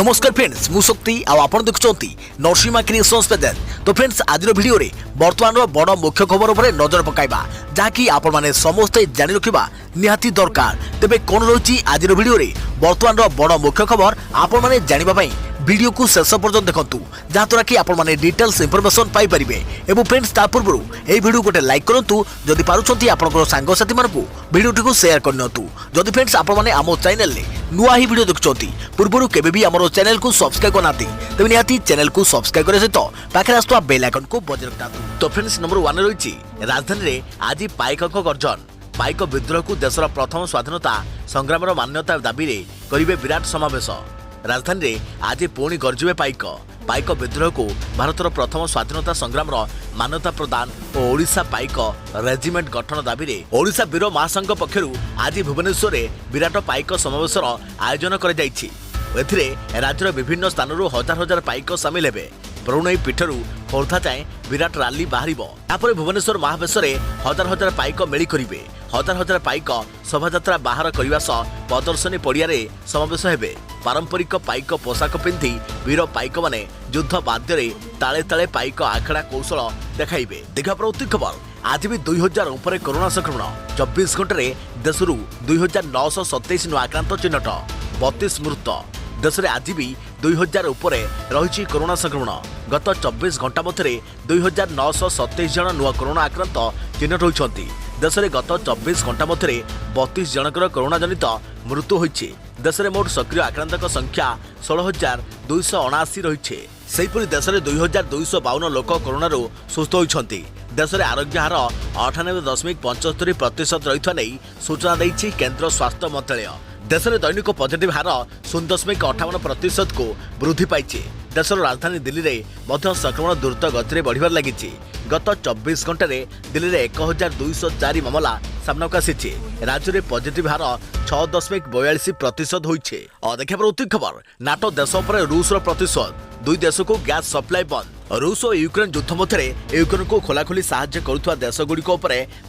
नमस्कार फ्रेंड्स मु शक्ति आपण देखुंत नरसिंहा क्रिएशंस पेज। तो फ्रेंड्स आज वीडियो रे वर्तमान बड़ मुख्य खबर उपर नजर पकाइबा जहाँकि आपण माने समस्ते जानि रखिबा निहाती दरकार। तेबे कोन रहुची आज वीडियो रे वर्तमान बड़ मुख्य खबर आपण माने जानिबा पई वीडियो को शेष पर्यंत देखंतु जहाँद्वारा कि आपण माने डिटेल्स इनफॉरमेशन पाई परिबे। एवं फ्रेंड्स ता पूर्व ए वीडियो गोटे लाइक करंतु जदि पारुछंती आपनकर सांग साथी मानकु वीडियो को शेयर करनियंतु। जदि फ्रेंड्स आपण माने आमो चैनल ले नुआ ही वीडियो देखुछंती पूर्वरु केबे भी हमरो चैनल को सब्सक्राइब करनाती तेबे निहाती चैनल को सब्सक्राइब करे सहित पाखरे आस्तुवा बेल आइकन को बजाय रखतातु। तो फ्रेंड्स नंबर 1 रहिछि राजधानी रे आज पाइकक गर्जन। पाइक विद्रोह को देशर प्रथम स्वाधीनता संग्राम मान्यता दाबी रे करिवे विराट समावेश। राजधानी रे आज पुणी गर्जिबे पाइक। पाइक विद्रोह को भारतर प्रथम स्वाधीनता संग्राम मान्यता प्रदान और ओडिशा पाइक रेजिमेंट गठन दाबी रे ओडिशा वीर महासंघ पक्षरु आज भुवनेश्वर रे विराट पाइक समावेशर आयोजन कर जायछि। एथिरे राज्यर विभिन्न स्थानरू हजार हजार पाइक सामिल हेबे। बरुणई पीठरू खोर्धा जाए विराट रैली बाहरिबो। यापर भुवनेश्वर महावेश हजार हजार पाइक मेली करिवे। हजार हजार पाइक शोभायात्रा बाहर करने सह प्रदर्शनी पड़िया समावेश हेबे। पारंपरिक पाइक पोशाक पिंधि वीर पाइक माने युद्ध बाद्य ताले ताले पाइक आखड़ा कौशल देखाइबे। देखा प्रवृत्ति खबर आज भी 2000 उपर कोरोना संक्रमण 24 घंटे देशरू 2927 नु आक्रांत चिन्हट 32 मृत। देश में आज भी 2000 उपर रही कोरोना संक्रमण। गत 24 घंटा मध्य 2927 जन नुआ कोरोना आक्रांत चिन्हट होती। देश में गत 24 घंटा मध्य 32 जनकर कोरोना जनित मृत्यु होती। देश में मोट सक्रिय आक्रांतक संख्या 16,279 रही। सेहीपरि देश में 2,252 लोक कोरोना सुस्थ होती। देश में आरोग्य हार 98.75% रही नहीं सूचना देती केंद्र स्वास्थ्य मंत्रालय। देश में दैनिक पॉजिटिव हार 0.58% को वृद्धि पाई। देशर राजधानी दिल्ली में संक्रमण द्रुत गति में बढ़िबार लगी। गत 24 घंटे दिल्ली में 1204 मामला सामना को आसी। राज्य में पॉजिटिव हार 6.42% होइछे। और देखा प्रवृत्ति खबर नाटो देश पर रूस प्रतिशोध। दुई देश को गैस सप्लाई बंद। रूस और यूक्रेन युद्ध मध्य यूक्रेन को खोलाखोली साहाय्य करुवा देशगुड़िक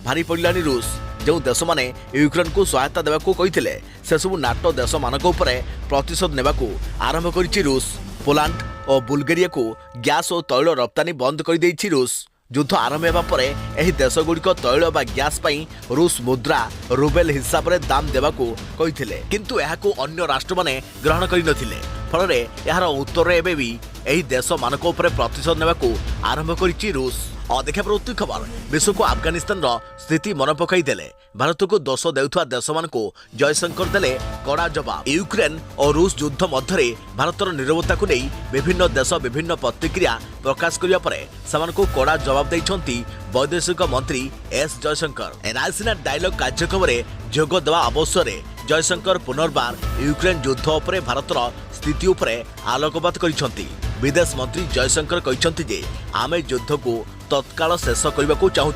भारी पड़ानी रूस। जो देश माने यूक्रेन को सहायता देवाकू कहिथिले से सब नाटो देश मानक उपरे प्रतिशोध नेबाकू आरंभ करिछि रूस। पोलैंड और बुल्गारिया को गैस और तैल रप्तानी बंद कर देछि रूस। युद्ध आरंभ होगा पर एही देशगुड़िक तैल बा गैस पई रूस मुद्रा रूबेल हिसाब रे दाम देबाकू कहिथिले, किंतु एहाकू अन्य राष्ट्र माने ग्रहण करि नथिले। फल यार उत्तर एबे भी एही देश मानक उपरे प्रतिशोध नेबाकू आरंभ करिछि रूस। और देखा प्रवृत्ति खबर विश्व को अफगानिस्तान स्थिति मन पकई देले। भारत को दोष देउथुआ देश मान को जयशंकर देले कड़ा जवाब। यूक्रेन और रूस युद्ध मध्य भारतर नीरवता को नहीं विभिन्न देश विभिन्न प्रतिक्रिया प्रकाश करने पर को कड़ा जवाब देइछंती वैदेशिक मंत्री एस जयशंकर। रायसीना डायलॉग कार्यक्रम में जोग देवा अवसर जयशंकर पुनर्बार यूक्रेन युद्ध उपर भारतर स्थिति उपर आलोकपात करिसंती। विदेश मंत्री जयशंकर कहिसंती जे आमे युद्ध को तत्काल शेष करने को चाहूँ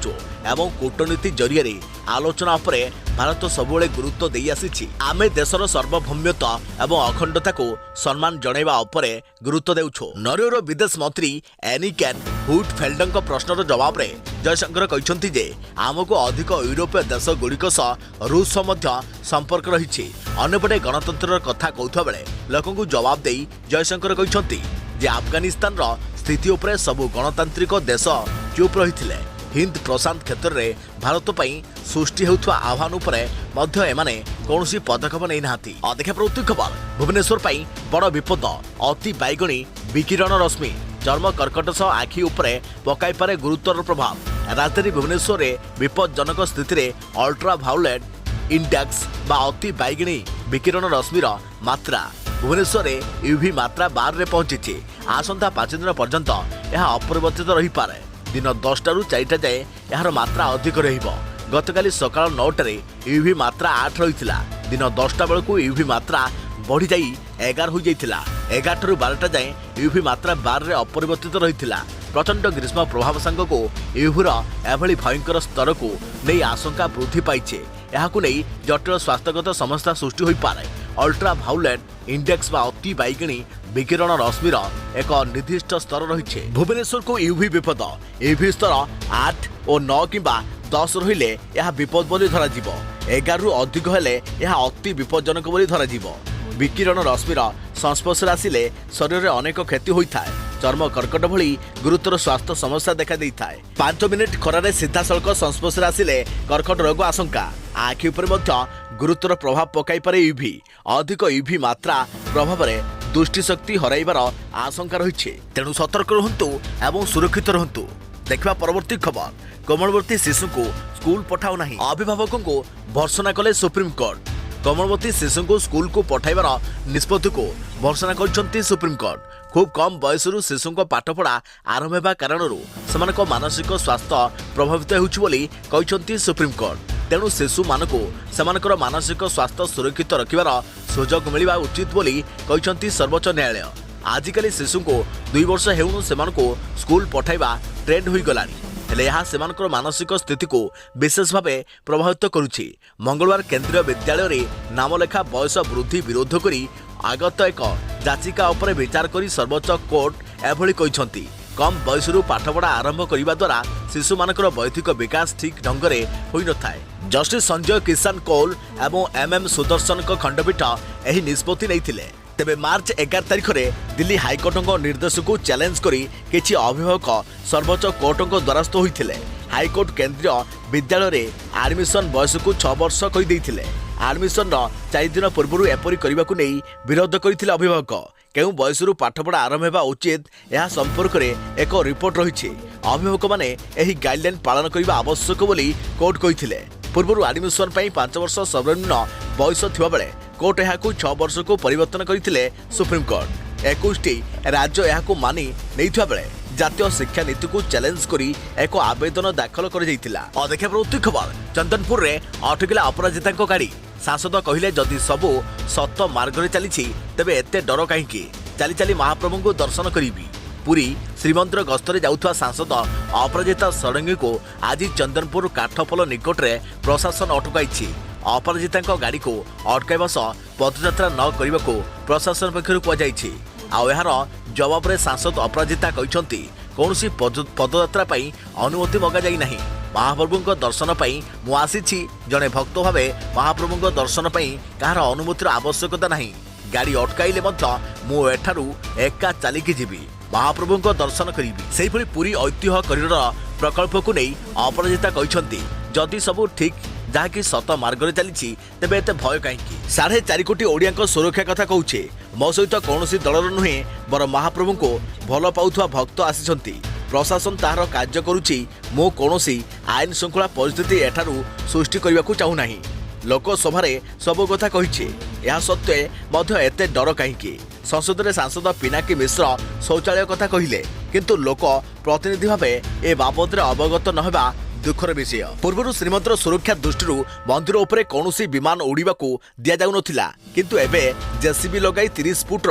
एवं कूटनीति जरिए आलोचना उपरे भारत सबुले गुरुत्व दे आसी। आमे देशर सार्वभौम्यता एवं अखंडता को सम्मान जणाइबा उपरे गुरुत्व देउछो। नरवेर विदेश मंत्री एनिकेन हुटफेल्डଙ୍କ प्रश्नर जवाब रे जयशंकर कहिसंती जे आमको अधिक यूरोपीय देश गुड़िक सह रूस सह मध्य संपर्क रही। अन्यपटे गणतंत्र कथा कहूथबा बेले लोकंकु जवाब देई जयशंकर कहिसंती जे अफगानिस्तान स्थिति उपरे सबु गणतांत्रिक देश चुप रही। हिंद प्रशांत क्षेत्र में भारत पर सृष्टि होता आह्वान उपरे मध्य एमाने कौनसी पदक्षेप नहीं नाहांती। देखा प्रवृत्ति खबर भुवनेश्वर पर बड़ विपद अति बैगणी विकिरण रश्मि चर्म कर्कट सह आखि उपरे पकाई पारे गुरुतर प्रभाव। राजधानी भुवनेश्वर में विपदजनक स्थिति में अल्ट्रा भायोलेट इंडेक्स बा अति बैगणी विकिरण रश्मिर मात्रा भुवनेश्वर में यूवी मात्रा 12 रे पहुंची। आसंता 5 दिन पर्यंत यह अपरिवर्तित रही पारे। दिन 10 रु 4 जाए यार मात्रा अधिक रहिबो। गतकाली सकाळ 9 रे यूवी मात्रा 8 रहिथिला। दिन 10 बेलू यूवी मात्रा बढ़ी जाई 11 हो जाइथिला। 11 रु 12 जाए यूवी मात्रा 12 रे अपरिवर्तित रहिथिला। प्रचंड ग्रीष्म प्रभाव सांगको यूवीर एभली भयंकर स्तर को नहीं आशंका वृद्धि पाइछे। याकू नहीं जटिल स्वास्थ्यगत समस्या सृष्टि होई पारे। अल्ट्रा भायोलेट इंडेक्स बा अति बैगणी विकिरण रश्मिर एक निर्दिष्ट स्तर रही। भुवनेश्वर को यूवी विपद यूवी स्तर 8 और 9 किंबा 10 रहिले यह विपद बोली धरा 11 रु अधिक हेले यह अति विपज्जनक बोली धरा। विकिरण रश्मिर संस्पर्श आसिले शरीर में अनेक क्षति होता है। चर्म कर्कट भली गुरुतर स्वास्थ्य समस्या देखा देता है। 5 मिनिट खरारे सीधा सड़क संस्पर्श आसिले कर्कट रोग आशंका। आखि उपर गुरुतर प्रभाव पकाई पारे यूवी। अधिक यूवी मात्रा प्रभाव में दृष्टिशक्ति हराइबार आशंका रही। तेणु सतर्क रुहतु एवं सुरक्षित रुहतु। देखा परवर्ती खबर। कोमलवती शिशु को स्कूल पठाओ नहीं, अभिभावकों को भर्सना कले सुप्रीमकोर्ट। कोमलवती शिशु को स्कूल को पठाइबार निष्पत्ति को भर्सना कर सुप्रीमकोर्ट। खूब कम बयसरू शिशु पाठपढ़ा आरंभ होगा कारण से मानसिक स्वास्थ्य प्रभावित होती सुप्रीमकोर्ट। तेणु शिशु मानक सेमानकर मानसिक स्वास्थ्य सुरक्षित रखिबार सुजोग मिलवा उचित बोली कहते सर्वोच्च न्यायालय। आजिकल शिशु को 2 वर्ष हेउनु सेमानको स्कूल पठाइबा ट्रेंड होई गलानी, हेले यह सेमानकर मानसिक स्थिति को विशेष भाव प्रभावित करुछि। मंगलवार केंद्रीय विद्यालय रे नामलेखा बयस वृद्धि विरोध करी आगत एक याचिका उपर विचार करी सर्वोच्च कोर्ट एभली कहिसंती। कम बयसरू पाठपढ़ा आरंभ करने द्वारा शिशु मानकर बौद्धिक विकास ठीक ढंग से होई न थाए। जस्टिस संजय किशन कौल एवं एम सुदर्शन खंडपीठ यह निष्पत्ति नहीं। तेबे मार्च 11 तारिख में दिल्ली हाइकोर्ट निर्देश को चैलेंज करी किछि अभिभावक सर्वोच्च कोर्ट द्वारस्थ होते। हाइकोर्ट केंद्रीय विद्यालय रे एडमिशन बयस को 6 वर्ष कर एडमिशन 4 दिन पूर्व एपरी करने को नहीं विरोध करते अभिभावक। केउ बयसरू पाठपढ़ा आरंभ होगा उचित यह संपर्क में एक रिपोर्ट रही। अभिभावक माने एही गाइडलाइन पालन करने आवश्यक बोली कोर्ट कहिथिले। पूर्व एडमिशन 5 वर्ष सर्वनिम्न बयस थिबा बेले कोर्ट यह 6 वर्ष को परिवर्तन करथिले सुप्रीमकोर्ट। 21टी राज्य यह मानि नहीं बेले जातीय शिक्षा नीति को चैलेंज करी एक आवेदन दाखल कर देखा प्रवृत्ति खबर। चंदनपुर में अटकिला अपराजिता गाड़ी। सांसद कहले जदि सबू सत मार्ग में चली तेबे एते डर कहीं चली चली महाप्रभु को दर्शन करी। पुरी श्रीमंदिर गस्तरे जाउथवा सांसद अपराजिता षडंगी को आज चंदनपुर काठपोल निकट में प्रशासन अटकाई। अपराजिता गाड़ी को अटकाइबा सह पदयात्रा न करने को प्रशासन पक्षर कहुई। आर जवाब रे सांसद अपराजिता कहते कौन पदयात्रा अनुमति मगा जाई नहीं। महाप्रभु दर्शन मु आसी जड़े भक्त भाव महाप्रभु दर्शन कहार अनुमतिर आवश्यकता नहीं। गाड़ी अटकाइले मु एठारू एका चलिकी जीवी महाप्रभु दर्शन करी। से पुरी ऐतिह्य करिडोर प्रकल्प को नहीं अपराजिता कहते जदि सबू ठीक जहाँकि सत मार्ग में चली तेबे एते भय कहीं। 4.5 कोटी ओडिया सुरक्षा कथा कहूचे। मो सहित कौन दलर नुहे बर महाप्रभु को भल पाउथुवा भक्त आसी। प्रशासन तार कार्य करुच्ची। मो कौन आईन श्रृंखला परिस्थिति एठारू सृष्टि करने को चाहूना। लोकसभा सब कथा कही यह सत्वे एते डर कहीं। संसद में सांसद पिनाकी मिश्र शौचालय कथा कहले किंतु लोक प्रतिनिधि भाव ए बाबद अवगत न होगा दुखर विषय। पूर्व श्रीमंदिर सुरक्षा दृष्टि मंदिर उपरे कौनसी विमान उड़ीबा को दिया जाउ नथिला किंतु एबे जेसीबी लगाई 30 फुट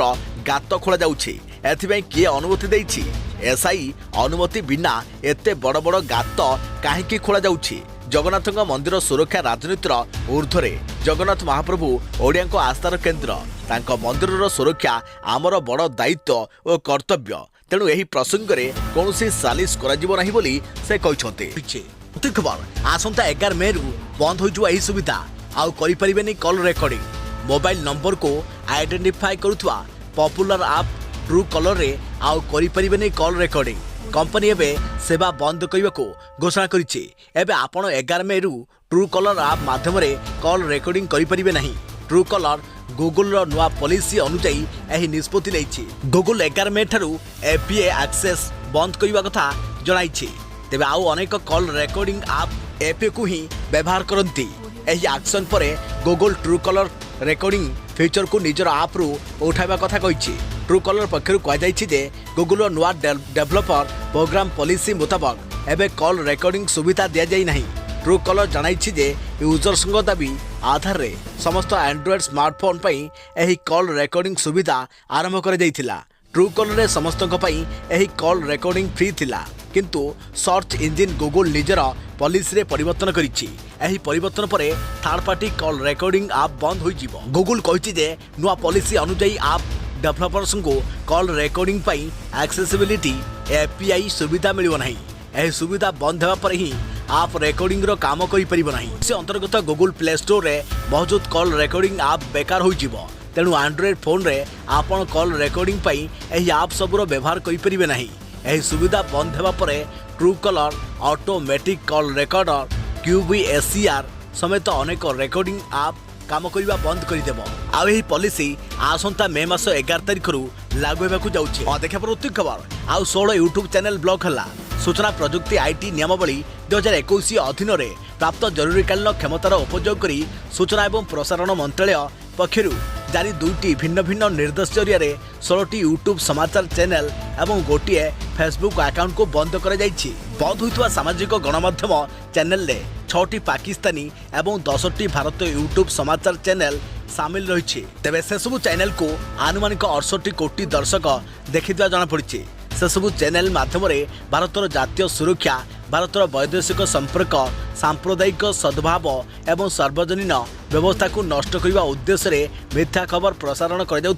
गात खोला जाउछि। एथिबे किए अनुमति देइछि? एसआई अनुमति बिना एते बड़ बड़ गात काहेकि खोला जाउछि? जगन्नाथ मंदिर सुरक्षा राजनीतिर ऊर्ध्वरे। जगन्नाथ महाप्रभु ओडिया आस्थार केन्द्र। तांको मंदिर सुरक्षा आमर बड़ दायित्व और कर्तव्य। तेणु यही प्रसंग में कौन सालिश कर बोली से कहते। खबर आसंता 11 मे रु बंद हो सुविधा आउ करें कॉल रेकर्डिंग। मोबाइल नंबर को आइडेंटिफाई करुवा पॉपुलर आप ट्रू कलर रे आउ करें कॉल रेकर्डिंग। कंपनी एवं सेवा बंद करने को घोषणा करिछि। एबे आपण 11 मे रु ट्रू कलर आप माध्यम कॉल रेकर्डिंग करें नहीं। ट्रू कलर गूगल नुआ पॉलिसी अनुजाई यह निष्पत्ति नहीं। गूगल 11 मे ठारू एपीए एक्सेस बंद करने कथा जणाई। तेबे आउ अनेक कॉल रेकर्डिंग आप एपीए को ही व्यवहार करती। यह एक्शन पर Google true colour recording feature को निजर आप रु उठाइबा कथा कही। ट्रू कलर पक्षर कहुई गूगल नुआ डेभलपर प्रोग्राम पॉलिसी मुताबक एबे कॉल रेकर्डिंग सुविधा दि जाई नहीं। ट्रू कलर जणाई यूजर्स दाबी आधार रे समस्त एंड्रॉइड स्मार्टफोन पर यह कॉल रेकर्डिंग सुविधा आरंभ कर जाइथिला। ट्रू कलर रे समस्त यह कॉल रेकर्डिंग फ्री थिला किंतु सर्च इंजिन गूगल निजर पॉलिसी रे परिवर्तन करिछि। एही परिवर्तन पर थर्ड पार्टी कॉल रेकर्डिंग आप बंद हो जीवो। गूगल कहिछि जे नुआ पॉलिसी अनुसार आप डेभलपर्स को कॉल रेकर्डिंग पई एक्सेसिबिलिटी एपीआई सुविधा मिलिबो नाही। एही सुविधा बंद हेबा पर ही आप रेकर्डिंग रो काम करि परिबो नाही। से अंतर्गत गूगल प्ले स्टोर रे मौजूद कॉल रेकर्डिंग आप बेकार हो जीवो। तेणु आंड्रॉइड फोन रे आपण कॉल रेकॉर्डिंग पई एही ऐप सबुर व्यवहार करि परिबे नाही। एही सुविधा बंद हेबा परे true colour, automatic call recorder, QVSCR समेत अनेक रेकॉर्डिंग ऐप काम करबा बंद करदेव। आउ एही पॉलिसी आसंता मे मास 11 तारिख रु लागू हेबाकू जाउछि। देखा प्रति खबर आउ 16 यूट्यूब चैनल ब्लॉक हला। सूचना प्रजुक्ति आईटी नियमावली 2021 अधीन रे प्राप्त जरूरीकालीन क्षमतार उपयोग करी सूचना एवं प्रसारण मंत्रालय पक्षरु जारी 2टी भिन्न भिन्न निर्देश जरिया 16टी यूट्यूब समाचार चैनल एवं गोटे फेसबुक अकाउंट को बंद कर बंद होता सामाजिक गणमाध्यम चैनल रे 6टी पाकिस्तानी एवं 10टी भारत यूट्यूब समाचार चैनल सामिल रही। तेबे से सबु चैनल को आनुमानिक 68 कोटी दर्शक देखिथिबा जଣା पड़िछि। से सबु चैनल माध्यम भारतर जातीय सुरक्षा, भारतर वैदेशिक संपर्क, सांप्रदायिक सद्भाव एवं सार्वजनीन व्यवस्था को नष्ट करने उद्देश्य मिथ्या खबर प्रसारण कर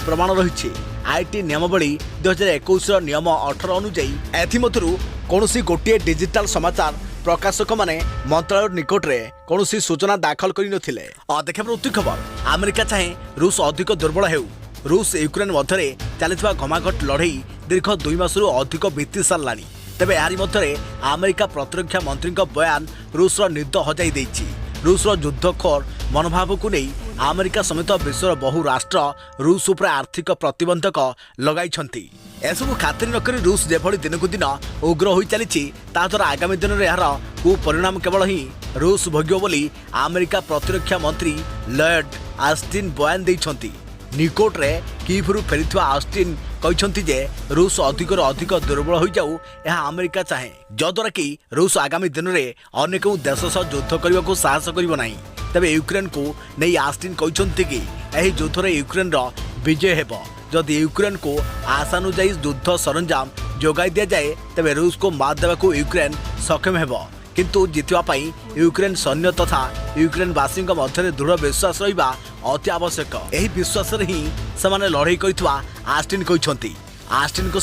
प्रमाण रही। आईटी नियमावली 2021 नियम 18 अनुଯାयी एथिमध्यरु कौनसी गोटे डिजिटल समाचार प्रकाशक माने मंत्रालय निकट में कौन सूचना दाखल कर नथिले। देखा प्रति खबर अमेरिका चाहे रूस अधिक दुर्बल हेउ। रूस यूक्रेन मध्य चलता घमाघट लड़ई दीर्घ 2 मासरू अधिक बीती सारानी। तेबे यारी मध्य अमेरिका प्रतिरक्षा मंत्री बयान रूसर निद हजाई देछि। रूसर युद्धखोर मनोभाव को नहीं अमेरिका समेत विश्वर बहु राष्ट्र रूस उपर आर्थिक प्रतिबंधक लगाई। एसबू खातिर नक रूस जेभली दिन को दिन उग्र हो चली ताद्वारा आगामी दिन में यार कुपरिणाम केवल ही रूस भोग्य बोली अमेरिका प्रतिरक्षा मंत्री लॉयड ऑस्टिन बयान देइछंती। निकोट रे कीवरू फेरिथिबा ऑस्टिन कहते जे रूस अधिक अधिक दुर्बल हो जाऊ यह अमेरिका चाहे, जद्वारा कि रूस आगामी दिन में अनेक देश सह युद्ध करने को साहस करिबो नाही। तबे यूक्रेन को नहीं ऑस्टिन कहते कि यह युद्ध में यूक्रेन विजय हेबो। जदि यूक्रेन को आशानुजाई युद्ध सरंजाम जोगाई दिया जाए तेबे रूस को मात देवा को यूक्रेन सक्षम हेबो। किंतु जितवाई यूक्रेन सैन्य तथा यूक्रेनवासी मध्य दृढ़ विश्वास रहा अति आवश्यक। यही विश्वास ही से लड़ई कर ऑस्टिन कहते। ऑस्टिन को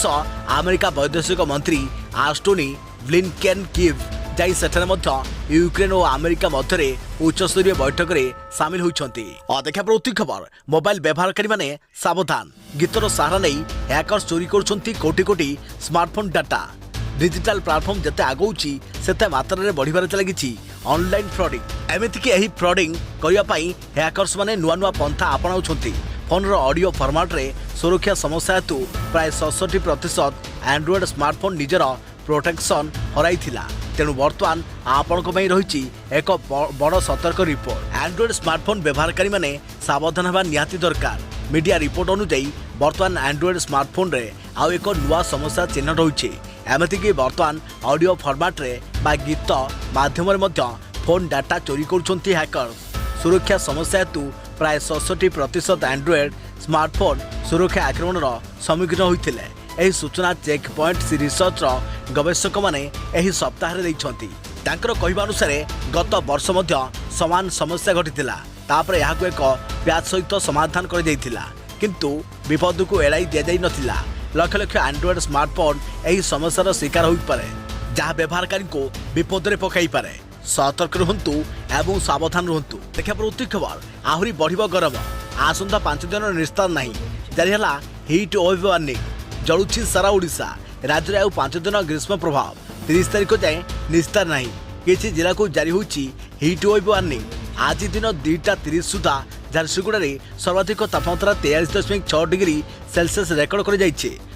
अमेरिका वैदेशिक मंत्री एंटोनी ब्लिंकेन कीव जाई सेठारे मध्य यूक्रेन और अमेरिका मध्य उच्चस्तरीय बैठक में सामिल होती। देखा प्रति खबर मोबाइल व्यवहारकारी माने सावधान। गीतर सहारा नहीं हैकर्स चोरी कर कोटी कोटी स्मार्टफोन डाटा। डिजिटल प्लेटफॉर्म जिते आगौची सेते मात्रा रे बढ़िबार लगी ऑनलाइन फ्रॉडिंग। एमितिक यही फ्रॉडिंग करने हैकर्स माने नुआ नुआ पंथा अपनाउछंती। फोन रो ऑडियो फॉर्मेट रे सुरक्षा समस्या हेतु प्राय 67% एंड्रॉइड स्मार्टफोन निजर प्रोटेक्शन हराई थिला। तेणु बर्तमान आपण रही एक बड़ सतर्क रिपोर्ट। एंड्रॉइड स्मार्टफोन व्यवहारकारी माने सावधान होगा निहाती दरकार। मीडिया रिपोर्ट अनुଯାयी बर्तमान एंड्रॉइड स्मार्टफोन रे आउ एक नुआ समस्या चिन्ह रही। एमतीक बर्तमान ऑडियो फॉर्मेट रे बा गीत माध्यम फोन डाटा चोरी कर हैकर्स। सुरक्षा समस्या हेतु प्राय 67% एंड्रॉइड स्मार्टफोन सुरक्षा आक्रमण सम्मुखीन होते। यही सूचना चेक पॉइंट रिसर्च गवेषक मैंने यही सप्ताह कहवा अनुसार गत वर्ष समान समस्या घटीला। तापर यहां एक प्याच सहित समाधान कर किंतु विपद को एड़ाई दि जाई नथिला। लक्ष लक्ष एंड्रॉइड स्मार्टफोन यही समस्यार शिकार हो पारे जहाँ व्यवहारकारी को विपद में पकई पारे। सतर्क रुहतु एवं सावधान रुहतु। देखा प्रति खबर आहरी बढ़ गरम। आसंता 5 दिन निस्तार नहीं जारी है हिट वेव वार्निंग। जलुछि सारा ओडिशा। राज्य में आउ 5 दिन ग्रीष्म प्रभाव 30 तारिख जाए निस्तार नहीं। किसी जिला को जारी होछि हिट वेव वार्निंग। आज दिन 2:30 सुधा झारसुगुड़ा सर्वाधिक तापमात्रा 43.6 डिग्री सेल्सियस रेकर्ड कर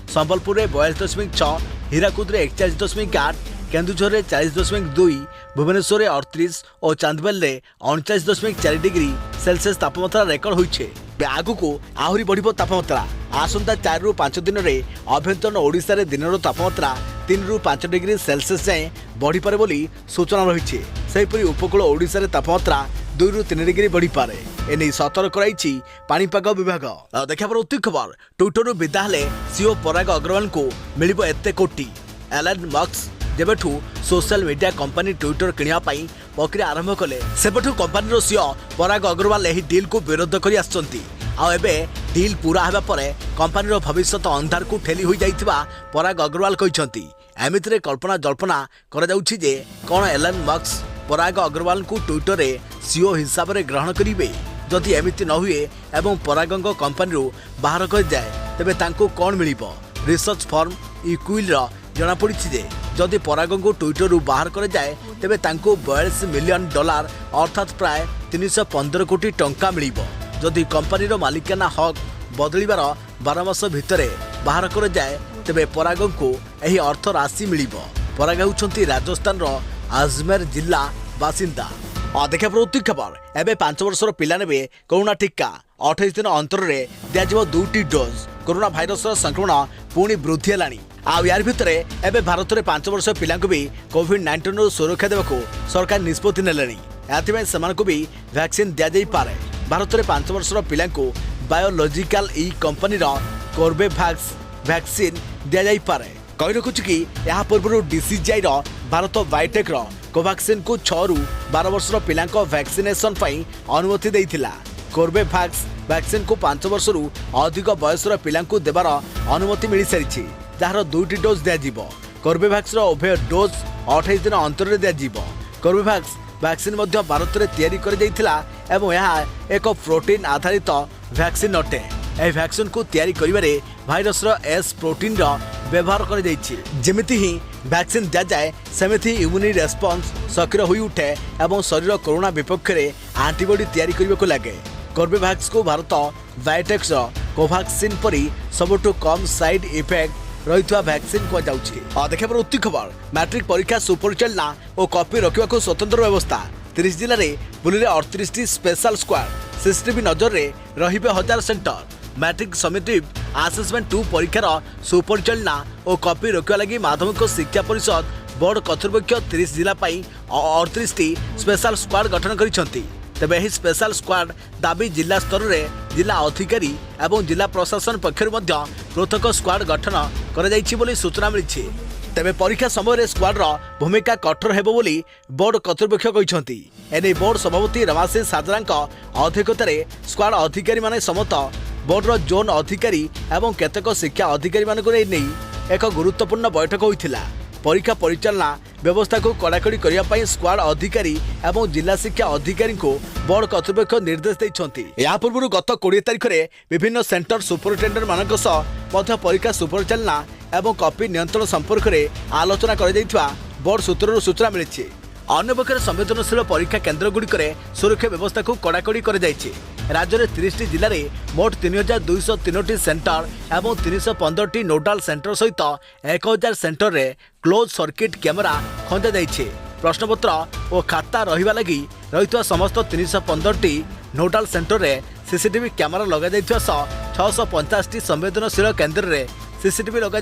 संबलपुर में 42.6, हीराकुद में 41.8, केन्दुझर में 40.2, भुवनेश्वर में 38 और चांदबेल में 39.4 डिग्री सेल्सियस तापमात्रा रेकर्ड होइछे। आगुको आहरी बढ़िबो तापमात्रा। आसंता 4 ରୁ 5 दिन में अभ्यंतरण ओडिशा रे दिनर तापमात्रा 3 ରୁ 5 डिग्री सेल्सियस जाए बढ़ी पारे बोली सूचना रही। सेहीपरि उपकूल ओडिशा रे तापमात्रा 2 ରୁ 3 डिग्री बढ़ी पारे एने सतर्क कराइछि पाणीपाग विभाग। देखा प्रति खबर ट्विटर विदा हेले सीओ पराग अग्रवाल को मिलिबो एते कोटी। एलन मस्क जेबेठू सोशल मीडिया कंपनी ट्विटर किनिया पई प्रक्रिया आरंभ कले सेबेठू कंपनी सीओ पराग अग्रवाल एही डील को विरोध करि आछंती। आ एबे डील पूरा हेबा परे कंपनी भविष्य अंधार को ठेली हो जाइथिबा पराग अग्रवाल कहछंती। एमितिरे कल्पना जल्पना करा जाउछि जे कोन एलन मस्क पराग अग्रवाल को ट्विटर रे सीओ हिसाब रे ग्रहण करिवे। जदि एमिति न हुए एवं परागंग कंपनी बाहर कर जाए तेबे तांको कौन मिलिबो। रिसर्च फर्म इक्विल जना पड़ी जे जदि परागंग ट्विटर बाहर कर जाए तेबे तांको $42 मिलियन अर्थात प्राय 315 कोटी टंका मिलिबो। जदि कंपनी मालिकाना हक बदलिबार 12 मास भितर बाहर कर जाए तेबे परागंग को यही अर्थ राशि मिलिबो। पराग होउछंती राजस्थान अजमेर जिला बासिंदा। देखा प्रवृत्ति खबर एवं 5 वर्षर पिला ने कोरोना टीका 28 दिन अंतर दिज्व 2टी डोज। कोरोना भाइरस संक्रमण पुणी वृद्धि है। यार भितर एवं भारत में 5 वर्ष पिला भी कोविड-19 सुरक्षा देवाक सरकार निष्पत्ति ने भी वैक्सीन दि जापे। भारत में 5 वर्षर पिला बायोलॉजिकल ई कंपनी कोर्बेवैक्स वैक्सीन दि जापे। कही रखुची कि यह पूर्व डीसीजीआई भारत बायोटेक कोवैक्सीन को 6 ରୁ 12 वर्षर पिला वैक्सीनेशन अनुमति देइथिला। कोर्बेवैक्स वैक्सीन को 5 वर्ष अधिक बयसर पिला देवार अनुमति मिल सारी जार 2टी डोज दिज्व। कोर्बेवैक्स उभय डोज 28 दिन अंतर दिज्व। कोर्बेवैक्स वैक्सीन भारत में तैयारी एवं यह एक प्रोटीन आधारित वैक्सीन अटे। यह वैक्सीन को तैयारी करिबारे भाइरस एस प्रोटीन व्यवहार करमिति ही वैक्सीन दि जाए सेमिति इम्यूनि रेस्पॉन्स सक्रिय हो उठे और शरीर कोरोना विपक्ष में एंटीबॉडी तैयारी करने को लगे। कोर्बेवैक्स को भारत बायोटेक्स कोवैक्सीन परी सबुठु कम साइड इफेक्ट रही वैक्सीन कहुच्छी। देखा उत्ती खबर मैट्रिक परीक्षा सुपरिचालना और कॉपी रखा स्वतंत्र व्यवस्था। 30 जिले में बुले 38टी स्पेशल स्क्वाड सीसीटीवी नजर में रे 1000 सेंटर। मैट्रिक समेटिव आसेसमेंट 2 परीक्षार सुपरिचालना और कॉपी रोकवा लगी माध्यमिक शिक्षा परिषद बोर्ड कर्तृपक्ष 30 जिला 38टी स्पेशल स्क्वाड गठन करिसेंती। तेबे यही स्पेशल स्क्वाड दाबी जिला स्तर में जिला अधिकारी एवं जिला प्रशासन पक्षर पृथक स्क्वाड गठन कर सूचना मिली। तेबे परीक्षा समय स्क्वाड भूमिका कठोर हेबो बोली बोर्ड कर्तृपक्ष कहते। एने बोर्ड सभापति रमाशिष हाजरा अध्यक्षतार स्क्वाड अधिकारी माने समस्त बोर्डर जोन अधिकारी एवं केतक शिक्षा अधिकारी मानक नहीं एक गुरुत्वपूर्ण बैठक होइथिला। परीक्षा परिचालना व्यवस्था को कड़ाकड़ी करने स्क्वाड अधिकारी एवं जिला शिक्षा अधिकारी को बोर्ड कर्तृपक्ष निर्देश देइछंती। या पूर्व गत 20 तारिख में विभिन्न सेंटर सुपरिटेडेंट मानक सह परीक्षा सुपरिचालना एवं कॉपी नियंत्रण संपर्क में आलोचना कर बोर्ड सूत्रରୁ सूचना मिली। अन्य पक्षर संवेदनशील परीक्षा केन्द्र गुड़िक सुरक्षा व्यवस्था को कड़ाकड़ी कर राज्य में 30टी जिले में मोट 3203टी सेंटर एवं 315टी नोडाल सेंटर सहित 1000 सेंटर में क्लोज सर्किट कैमेरा खंजा जाइए। प्रश्नपत्र और खाता रहिबा लगी रही समस्त 315टी नोडाल सेंटर में सीसीटीवी कैमेरा लगा 650टी संवेदनशील केन्द्र में सीसीटीवी लगा